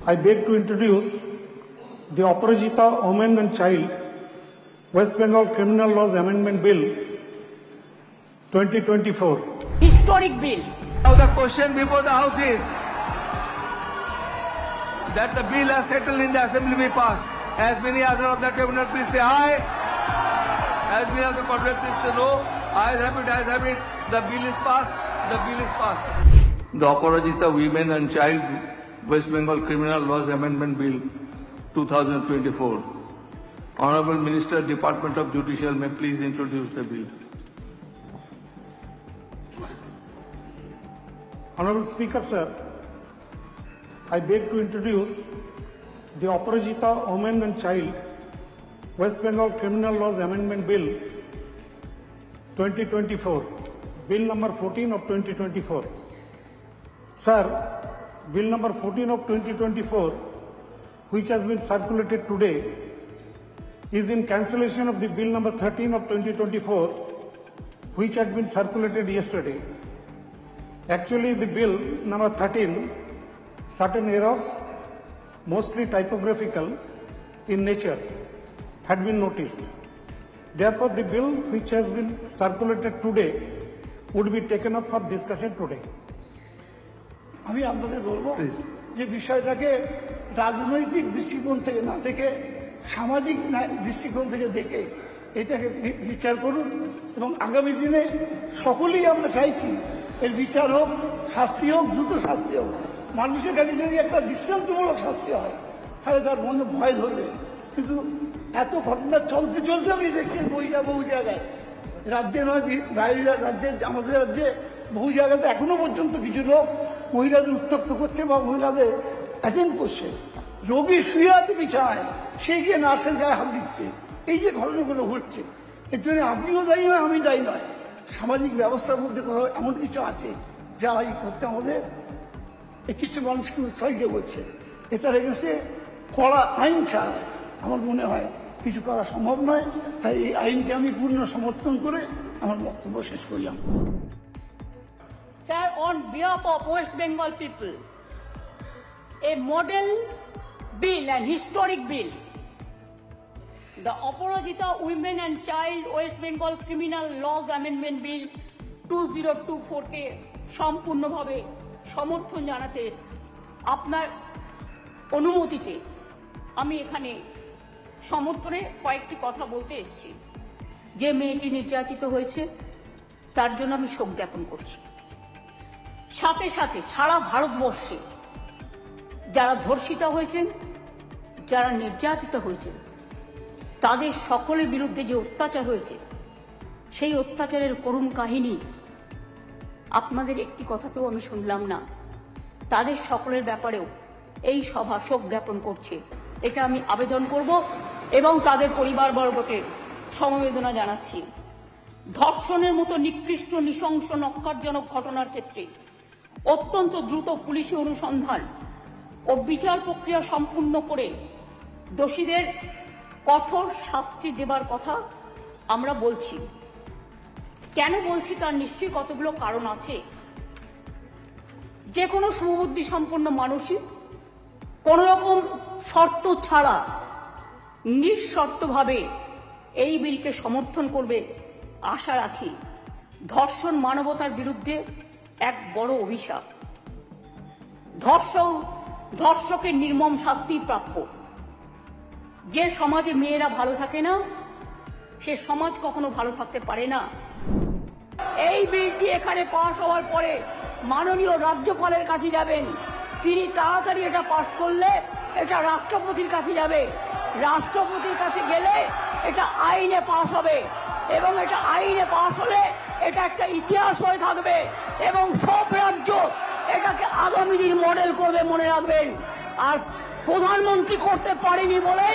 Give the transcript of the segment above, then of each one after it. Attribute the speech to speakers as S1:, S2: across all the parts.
S1: I beg to introduce the Aparajita Women and Child West Bengal Criminal Laws Amendment Bill 2024.
S2: Historic bill.
S3: Now the question before the House is that the bill has settled in the Assembly be passed. As many others of the tribunal, please say aye. As many of the court, please say no. Ayes have it. The bill is passed. The bill is passed. The Aparajita Women and Child West Bengal Criminal Laws Amendment Bill 2024. Honorable Minister, Department of Judicial, may please introduce the bill.
S1: Honorable Speaker, sir, I beg to introduce the Aparajita Women and Child West Bengal Criminal Laws Amendment Bill 2024, Bill number 14 of 2024. Sir, Bill number 14 of 2024, which has been circulated today, is in cancellation of the Bill number 13 of 2024, which had been circulated yesterday. Actually, the Bill number 13, certain errors, mostly typographical in nature, had been noticed. Therefore, the bill which has been circulated today would be taken up for discussion today.
S4: আমি আপনাদের বলবো যে বিষয়টাকে রাজনৈতিক দৃষ্টিকোণ থেকে না দেখে সামাজিক দৃষ্টিকোণ থেকে দেখে এটাকে বিচার করুন এবং আগামী দিনে সকলেই আমরা চাইছি এর বিচার হোক, শাস্তি হোক, দ্রুত শাস্তি হোক। মানুষের কাছে যদি একটা দৃষ্টান্তমূলক শাস্তি হয় তাহলে তার মনে ভয় ধরবে, কিন্তু এত ঘটনা চলতে চলতে আপনি দেখছেন বহু জায়গায়, রাজ্যে নয় বাইরের রাজ্যে, আমাদের রাজ্যে বহু জায়গাতে এখনো পর্যন্ত কিছু লোক মহিলাদের উত্ত্যক্ত করছে বা মহিলাদের অ্যাটেন্ড করছে। রোগী শুয়ে আছে বিছানায়, সে গিয়ে নার্সের গায়ে হাত দিচ্ছে। এই যে ঘটনাগুলো ঘটছে, এর জন্য আপনিও দায়ী নয়, আমি দায়ী নয়। সামাজিক ব্যবস্থার মধ্যে কোথাও এমন কিছু আছে যা এই করতে আমাদের কিছু মানুষকে উৎসাহিত করছে। এটার এগেন্সটে কড়া আইন ছাড়া আমার মনে হয় কিছু করা সম্ভব নয়। তাই এই আইনকে আমি পূর্ণ সমর্থন করে আমার বক্তব্য শেষ করলাম।
S2: Sir, on behalf of West Bengal people, a model bill, an historic bill, the Aparajita Women and Child West Bengal Criminal Laws Amendment Bill 2024 কে সম্পূর্ণভাবে সমর্থন জানাতে আপনার অনুমতিতে আমি এখানে সমর্থনে কয়েকটি কথা বলতে এসেছি। যে মেয়েটি নির্যাতিত হয়েছে তার জন্য আমি শোক জ্ঞাপন করছি। সাথে সাথে সারা ভারতবর্ষে যারা ধর্ষিতা হয়েছেন, যারা নির্যাতিত হয়েছেন, তাদের সকলের বিরুদ্ধে যে অত্যাচার হয়েছে সেই অত্যাচারের করুণ কাহিনী আপনাদের একটি কথাতেও আমি শুনলাম না। তাদের সকলের ব্যাপারেও এই সভা শোক জ্ঞাপন করছে, এটা আমি আবেদন করব এবং তাদের পরিবারবর্গকে সমবেদনা জানাচ্ছি। ধর্ষণের মতো নিকৃষ্ট, নৃশংস, নক্কারজনক ঘটনার ক্ষেত্রে অত্যন্ত দ্রুত পুলিশি অনুসন্ধান ও বিচার প্রক্রিয়া সম্পূর্ণ করে দোষীদের কঠোর শাস্তি দেবার কথা আমরা বলছি। কেন বলছি তার নিশ্চয়ই কতগুলো কারণ আছে। যে কোনো সুবুদ্ধি সম্পন্ন মানুষই কোন রকম শর্ত ছাড়া নিঃশর্তভাবে এই বিলকে সমর্থন করবে আশা রাখি। ধর্ষণ মানবতার বিরুদ্ধে এক বড় অভিশাপ। ধর্ষকের নির্মম শাস্তি প্রাপ্য। যে সমাজে মেয়েরা ভালো থাকে না, সে সমাজ কখনো ভালো থাকতে পারে না। এই বিলটি এখানে পাশ হওয়ার পরে মাননীয় রাজ্যপালের কাছে যাবেন, তিনি তাড়াতাড়ি এটা পাশ করলে এটা রাষ্ট্রপতির কাছে যাবে, রাষ্ট্রপতির কাছে গেলে এটা আইনে পাশ হবে এবং এটা আইনে পাশ হলে এটা একটা ইতিহাস হয়ে থাকবে এবং সব রাজ্য এটাকে আগামী দিন মডেল করবে, মনে রাখবেন। আর প্রধানমন্ত্রী করতে পারেনি বলে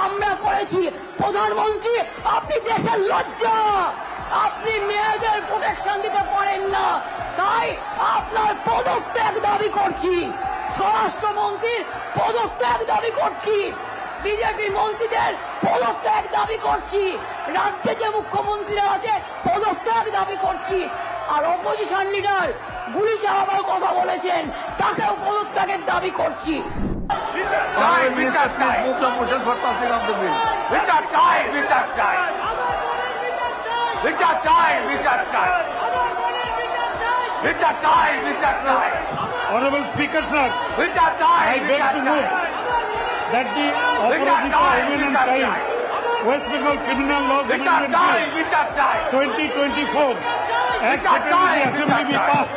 S2: আমরা করেছি। প্রধানমন্ত্রী, আপনি দেশের লজ্জা, আপনি মেয়েদের প্রোটেকশন দিতে পারেন না, তাই আপনার পদত্যাগ দাবি করছি। স্বরাষ্ট্রমন্ত্রীর পদত্যাগ দাবি করছি, বিজেপি মন্ত্রীদের পদত্যাগ দাবি করছি, রাজ্যে যে মুখ্যমন্ত্রীরা আছে পদত্যাগ দাবি করছি। আর অপোজিশন লিডার গুলি চালাবার কথা বলেছেন, তাকেও পদত্যাগের দাবি করছি।
S3: Honorable Minister, please move the motion for passing of the bill.
S5: Which are time. Which are time. Which are time. Which are time. Which are time. Which are time.
S1: Honorable Speaker, sir,
S5: Which are time.
S1: I beg to move that the Aparajita Women and Child West Bengal Criminal Laws
S5: Which are
S1: Amendment
S5: time.
S1: Bill
S5: Which are time.
S1: 2024 as
S5: Which are
S1: seconded in the
S5: time.
S1: Assembly be passed.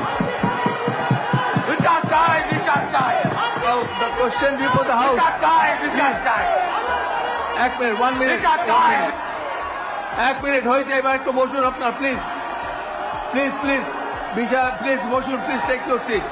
S5: Which are time. Which are time.
S3: Now, the question before the House.
S5: Which are time. Which are time.
S3: এক minute, 1 minute.
S5: Which are time.
S3: এক minute হয়েছে, এবার একটু বসুন আপনার, please please please বিষয় please বসুন, please take your seat.